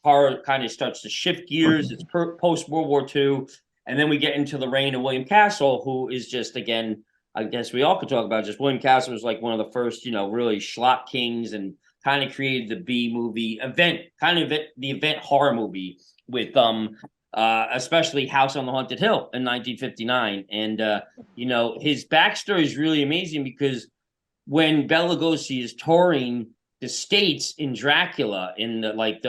horror kind of starts to shift gears. It's post World War II, and then we get into the reign of William Castle, who is just, again, I guess we all could talk about just William Castle was like one of the first, really schlock kings, and kind of created the B movie event, kind of the event horror movie with especially House on the Haunted Hill in 1959. And his backstory is really amazing because when Bela Lugosi is touring the States in Dracula in the late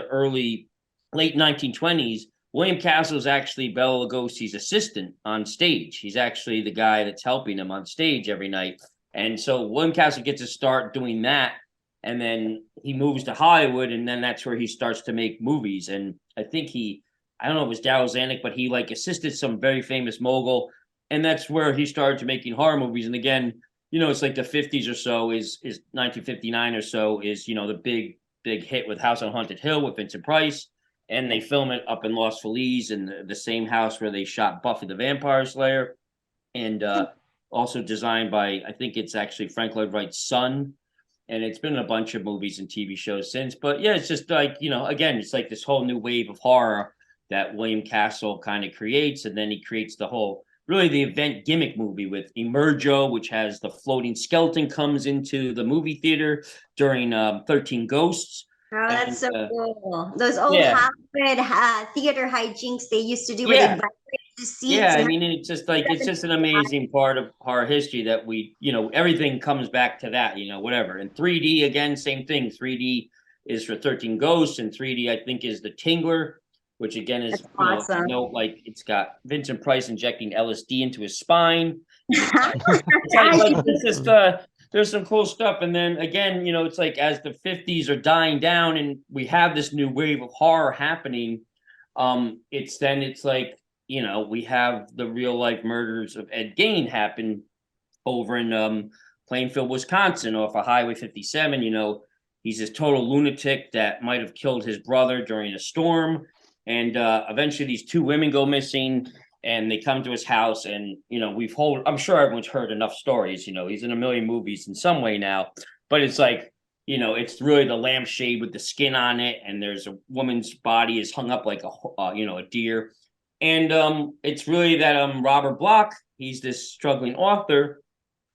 1920s, William Castle is actually Bela Lugosi's assistant on stage. He's actually the guy that's helping him on stage every night. And so William Castle gets to start doing that. And then he moves to Hollywood, and then that's where he starts to make movies. And I think I don't know if it was Darryl Zanuck, but he assisted some very famous mogul. And that's where he started to making horror movies. And again, it's like the 50s or so is 1959 or so is, the big hit with House on Haunted Hill with Vincent Price. And they film it up in Los Feliz, in the same house where they shot Buffy the Vampire Slayer. And also designed by, I think it's actually Frank Lloyd Wright's son. And it's been in a bunch of movies and TV shows since. But yeah, it's just again, it's like this whole new wave of horror that William Castle kind of creates. And then he creates the event gimmick movie with Emergo, which has the floating skeleton comes into the movie theater during 13 Ghosts. Oh, that's so cool. Those old Hollywood theater hijinks they used to do where they vibrate the seats. Yeah, I mean, it's just an amazing part of horror history that we, everything comes back to that, whatever. And 3D, again, same thing. 3D is for 13 Ghosts, and 3D, I think, is the Tingler, which again is awesome. It's got Vincent Price injecting LSD into his spine. There's some cool stuff. And then again, it's like as the 50s are dying down and we have this new wave of horror happening, it's like, we have the real life murders of Ed Gein happen over in Plainfield, Wisconsin, off of Highway 57. He's this total lunatic that might have killed his brother during a storm. And eventually these two women go missing, and they come to his house, and I'm sure everyone's heard enough stories. He's in a million movies in some way now, but it's like, it's really the lampshade with the skin on it, and there's a woman's body is hung up like a deer. And it's really that Robert Bloch, he's this struggling author,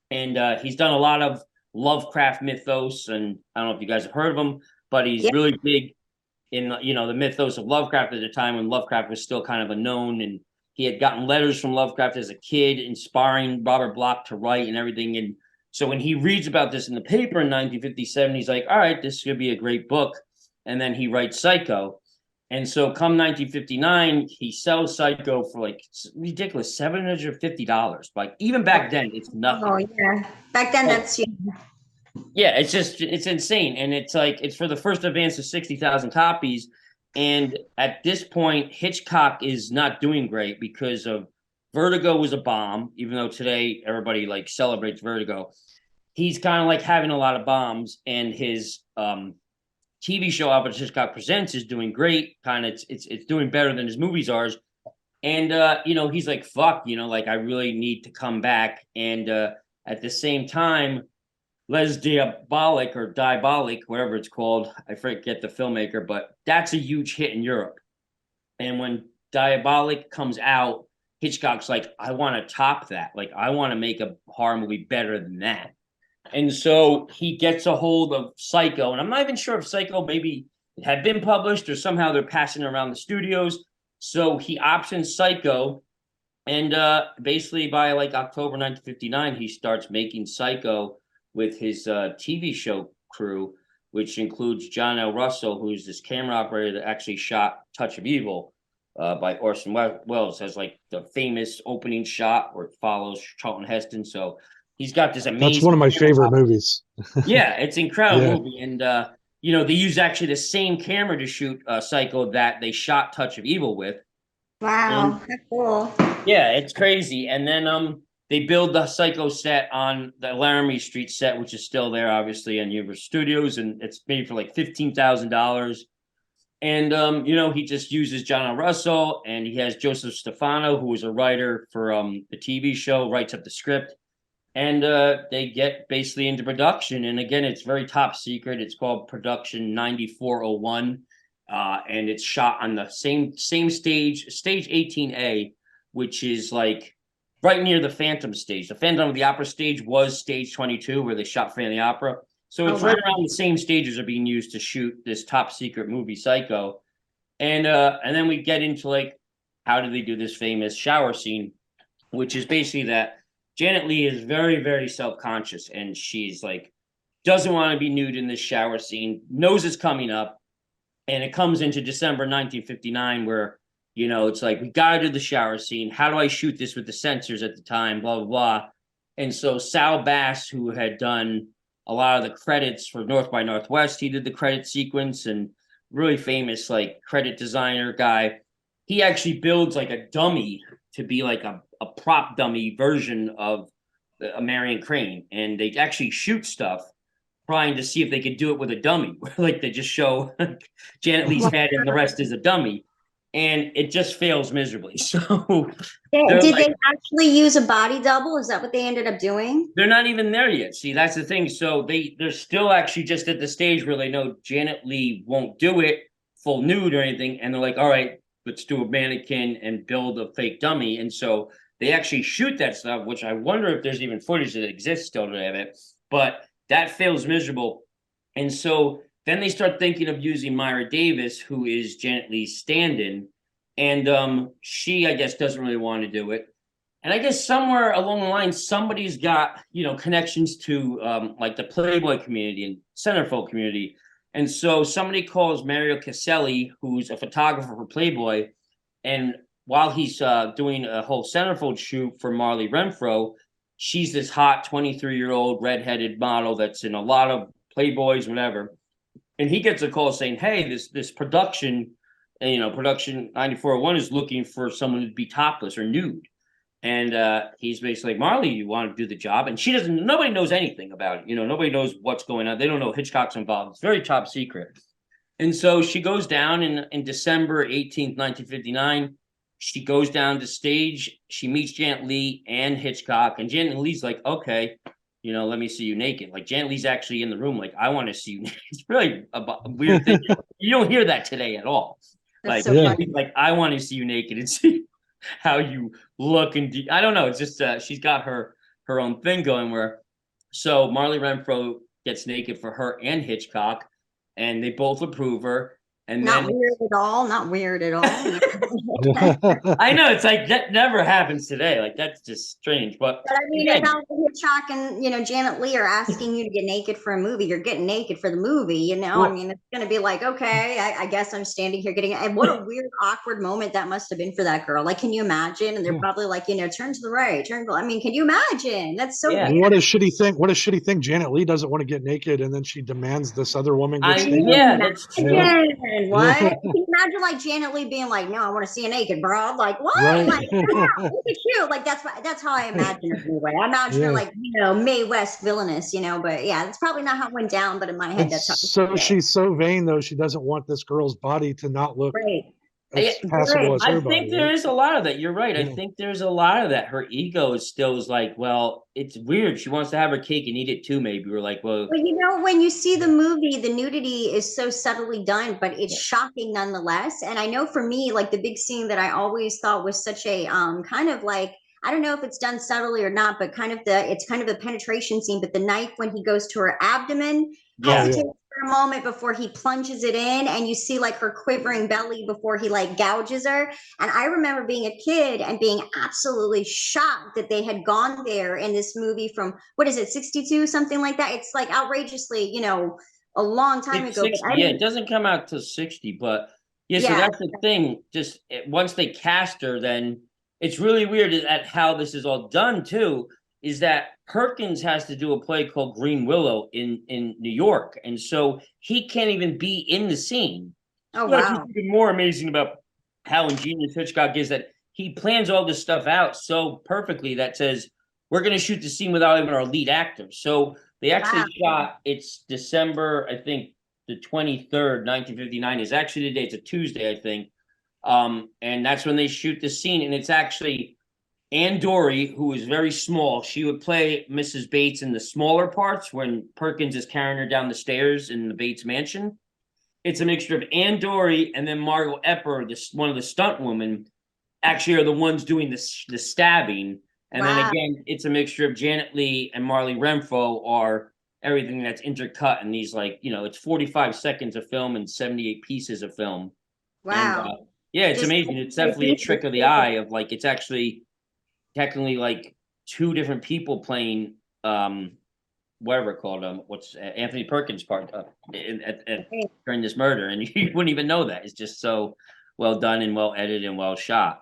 and he's done a lot of Lovecraft mythos, and I don't know if you guys have heard of him, but he's really big in the mythos of Lovecraft at the time when Lovecraft was still kind of unknown, and he had gotten letters from Lovecraft as a kid inspiring Robert Bloch to write and everything. And so when he reads about this in the paper in 1957, he's like, all right, this could be a great book. And then he writes Psycho. And so come 1959, he sells Psycho for like ridiculous $750. Like even back then, it's nothing. Oh yeah, back then that's yeah, it's insane. And it's for the first advance of 60,000 copies. And at this point, Hitchcock is not doing great because of Vertigo was a bomb, even though today everybody celebrates Vertigo. He's kind of having a lot of bombs, and his TV show Alfred Hitchcock Presents is doing great. Kind of it's doing better than his movies are. And he's like, fuck, I really need to come back. And at the same time, Les Diabolique or Diabolique, whatever it's called, I forget the filmmaker, but that's a huge hit in Europe. And when Diabolique comes out, Hitchcock's like, I want to top that. I want to make a horror movie better than that. And so he gets a hold of Psycho, and I'm not even sure if Psycho maybe had been published or somehow they're passing it around the studios. So he options Psycho, and basically by October 1959, he starts making Psycho with his TV show crew, which includes John L. Russell, who's this camera operator that actually shot Touch of Evil by Orson Welles, has the famous opening shot where it follows Charlton Heston. So he's got this amazing... That's one of my favorite movies. Yeah, it's an incredible movie. And, they use actually the same camera to shoot Psycho that they shot Touch of Evil with. Wow, that's cool. Yeah, it's crazy. And then they build the Psycho set on the Laramie Street set, which is still there, obviously, on Universal Studios, and it's made for $15,000. And he just uses John L. Russell, and he has Joseph Stefano, who was a writer for the TV show, writes up the script, and they get basically into production. And again, it's very top secret. It's called Production 9401, and it's shot on the same stage, stage 18A, which is like right near the Phantom stage. The Phantom of the Opera stage was stage 22, where they shot Phantom of the Opera. So it's right around the same stages are being used to shoot this top secret movie, Psycho. And then we get into like, how do they do this famous shower scene, which is basically that Janet Leigh is very, very self-conscious, and she's like, doesn't want to be nude in this shower scene, knows it's coming up. And it comes into December 1959 where, it's like, we got to do the shower scene. How do I shoot this with the censors at the time? Blah, blah, blah. And so Sal Bass, who had done a lot of the credits for North by Northwest, he did the credit sequence, and really famous like credit designer guy. He actually builds like a dummy to be like a prop dummy version of a Marion Crane. And they actually shoot stuff trying to see if they could do it with a dummy. Like they just show Janet Leigh's head and the rest is a dummy. And it just fails miserably. So did they actually use a body double? Is that what they ended up doing? They're not even there yet. See, that's the thing. So they're still actually just at the stage where they know Janet Leigh won't do it full nude or anything. And they're like, all right, let's do a mannequin and build a fake dummy. And so they actually shoot that stuff, which I wonder if there's even footage that exists still today of it. But that fails miserable. And so then they start thinking of using Myra Davis, who is Janet Leigh's stand-in. And she, I guess, doesn't really want to do it. And I guess somewhere along the line, somebody's got, connections to like the Playboy community and centerfold community. And so somebody calls Mario Caselli, who's a photographer for Playboy. And while he's doing a whole centerfold shoot for Marley Renfro, she's this hot 23-year-old redheaded model that's in a lot of Playboys, whatever. And he gets a call saying, hey, this production, production 9401 is looking for someone to be topless or nude. And he's basically like, Marley, you want to do the job? And nobody knows anything about it. Nobody knows what's going on. They don't know Hitchcock's involved. It's very top secret. And so she goes down in December 18th, 1959. She goes down to stage. She meets Janet Leigh and Hitchcock. And Janet Leigh's like, okay, let me see you naked. Like Janet Leigh's actually in the room. Like, I want to see you naked. It's really a weird thing. You don't hear that today at all. That's like I want to see you naked and see how you look. And I don't know. It's just she's got her own thing going where. So Marley Renfro gets naked for her and Hitchcock, and they both approve her. And not weird at all. Not weird at all. I know, it's like that never happens today. Like that's just strange. But I mean, if Hitchcock and Janet Leigh are asking you to get naked for a movie, you're getting naked for the movie. Well, I mean, it's gonna be like, okay, I guess I'm standing here getting. And what a weird, awkward moment that must have been for that girl. Like, can you imagine? And they're probably like, turn to the right, turn. I mean, can you imagine? That's so. Yeah. What does Shitty think? What does Shitty think? Janet Leigh doesn't want to get naked, and then she demands this other woman gets naked. Yeah, that's true. What? Can you imagine like Janet Leigh being like, no, I want to see you naked, bro. Like, what? Right. Like, yeah, look at you. Like, that's how I imagine her anyway. I imagine her like, Mae West villainous, but yeah, that's probably not how it went down, but in my head, that's how. So she's so vain, though, she doesn't want this girl's body to not look as passable as her body. I think there is a lot of that. You're right. I think there's a lot of that. Her ego is still like, well, it's weird. She wants to have her cake and eat it too, maybe. We're like, well. But when you see the movie, the nudity is so subtly done, but it's shocking nonetheless. And I know for me, like the big scene that I always thought was such a kind of like, I don't know if it's done subtly or not, but it's kind of a penetration scene. But the knife, when he goes to her abdomen, hesitates for a moment before he plunges it in, and you see like her quivering belly before he like gouges her. And I remember being a kid and being absolutely shocked that they had gone there in this movie from, what is it, 62, something like that. It's like outrageously, a long time ago. 60, it doesn't come out till 60, but so that's the thing. Just once they cast her, then it's really weird at how this is all done too, is that Perkins has to do a play called Green Willow in New York. And so he can't even be in the scene. Oh, wow. What's even more amazing about how ingenious Hitchcock is that he plans all this stuff out so perfectly that says, we're going to shoot the scene without even our lead actor. So they actually shot, it's December, I think the 23rd, 1959 is actually the day. It's a Tuesday, I think. And that's when they shoot the scene. And it's actually Ann Dory, who is very small. She would play Mrs. Bates in the smaller parts when Perkins is carrying her down the stairs in the Bates mansion. it's a mixture of Ann Dory and then Margot Epper, one of the stunt women, actually are the ones doing the stabbing. And then again, it's a mixture of Janet Leigh and Marley Renfro are everything that's intercut in these, like, it's 45 seconds of film and 78 pieces of film. Wow. And, yeah, it's amazing. It's definitely a trick of the eye of, like, it's actually technically like two different people playing whatever called what's Anthony Perkins' part during this murder, and you wouldn't even know that. It's just so well done and well edited and well shot.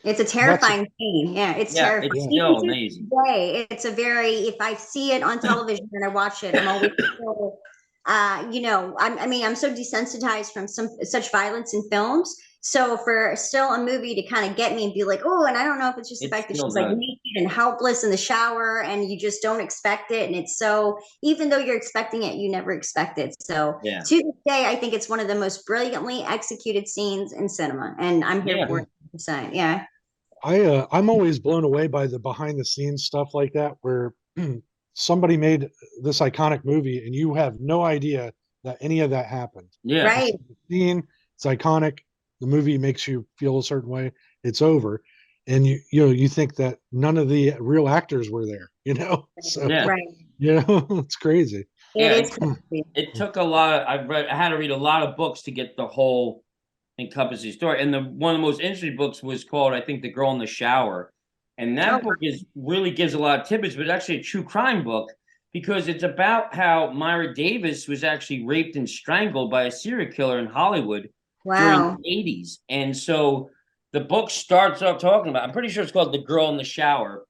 It's a terrifying scene. Yeah, it's terrifying. It's still amazing. It's a very, if I see it on television and I watch it, I'm always so, I'm so desensitized from such violence in films. So for still a movie to kind of get me and be like, oh, and I don't know if it's just the fact that she's like naked and helpless in the shower and you just don't expect it. And it's so, even though you're expecting it, you never expect it. So to this day, I think it's one of the most brilliantly executed scenes in cinema. And I'm here for it. Yeah. I'm always blown away by the behind the scenes stuff like that, where somebody made this iconic movie and you have no idea that any of that happened. Yeah. Right. It's iconic. The movie makes you feel a certain way. It's over. And you think that none of the real actors were there, So, it's crazy. It took a lot. I had to read a lot of books to get the whole encompassing story. And one of the most interesting books was called, I think, The Girl in the Shower. And that book really gives a lot of tidbits, but it's actually a true crime book because it's about how Myra Davis was actually raped and strangled by a serial killer in Hollywood during the 80s. And so the book starts off talking about, I'm pretty sure it's called The Girl in the Shower.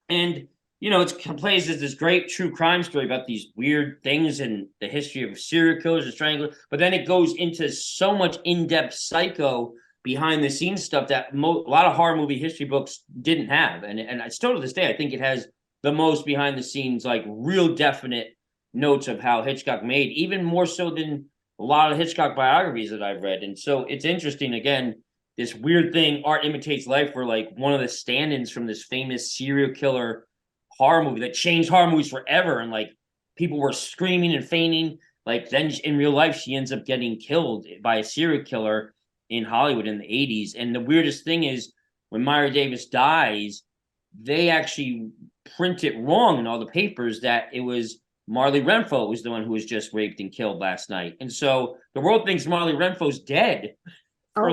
And, it plays as this great true crime story about these weird things in the history of serial killers and stranglers. But then it goes into so much in-depth psycho behind the scenes stuff that a lot of horror movie history books didn't have. And still to this day, I think it has the most behind the scenes, like real definite notes of how Hitchcock made, even more so than a lot of Hitchcock biographies that I've read. And so it's interesting, again, this weird thing, Art Imitates Life, where like one of the stand-ins from this famous serial killer horror movie that changed horror movies forever. And like people were screaming and fainting. Like then in real life, she ends up getting killed by a serial killer in Hollywood in the 80s. And the weirdest thing is when Myra Davis dies, they actually print it wrong in all the papers that it was Marley Renfro was the one who was just raped and killed last night. And so the world thinks Marley Renfro's dead for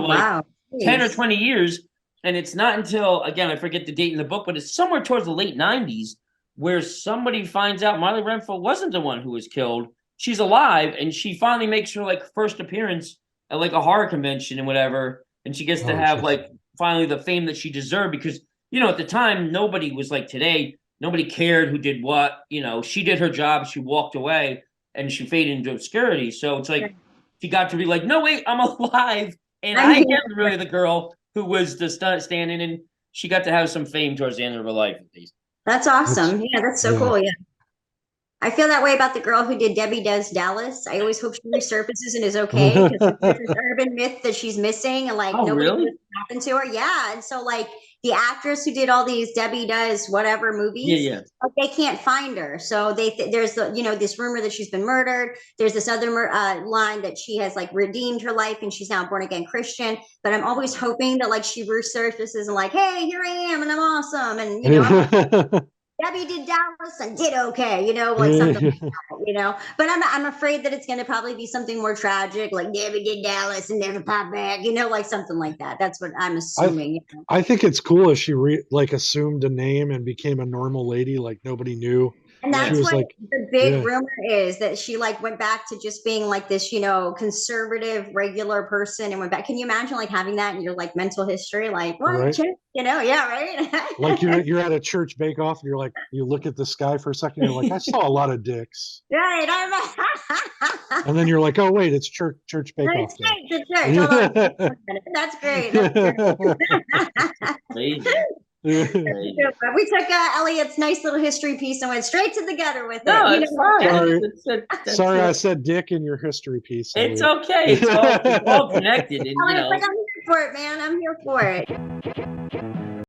10 or 20 years. And it's not until, again, I forget the date in the book, but it's somewhere towards the late 90s where somebody finds out Marley Renfro wasn't the one who was killed. She's alive, and she finally makes her like first appearance at like a horror convention and whatever. And she gets to have like finally the fame that she deserved because, at the time, nobody was like today. Nobody cared who did what. She did her job. She walked away and she faded into obscurity. So it's like she got to be like, no, wait, I'm alive. And I am really the girl who was the stand-in, and she got to have some fame towards the end of her life, at least. That's awesome. Yeah, that's so cool. Yeah. I feel that way about the girl who did Debbie Does Dallas. I always hope she resurfaces and is okay because there's this urban myth that she's missing and like nobody knows what happened to her. Yeah. And so like the actress who did all these Debbie Does whatever movies, like, they can't find her. So there's this rumor that she's been murdered. There's this other line that she has like redeemed her life and she's now a born again Christian. But I'm always hoping that like she resurfaces and like, hey, here I am and I'm awesome. And Debbie did Dallas and did okay, like something like that, But I'm afraid that it's going to probably be something more tragic, like Debbie did Dallas and never popped back, like something like that. That's what I'm assuming. I think it's cool if she assumed a name and became a normal lady, like nobody knew. And that's what the big rumor is, that she like went back to just being like this, conservative, regular person and went back. Can you imagine like having that in your like mental history? Like, what? Right. Right? Like you're at a church bake-off and you're like, you look at the sky for a second, you're like, I saw a lot of dicks. Right. And then you're like, oh wait, it's church bake-off. That's great. We took Elliot's nice little history piece and went straight to the gutter with it. No, it's fine. Sorry, I said dick in your history piece. It's okay. It's all connected. And, I'm here for it, man. I'm here for it.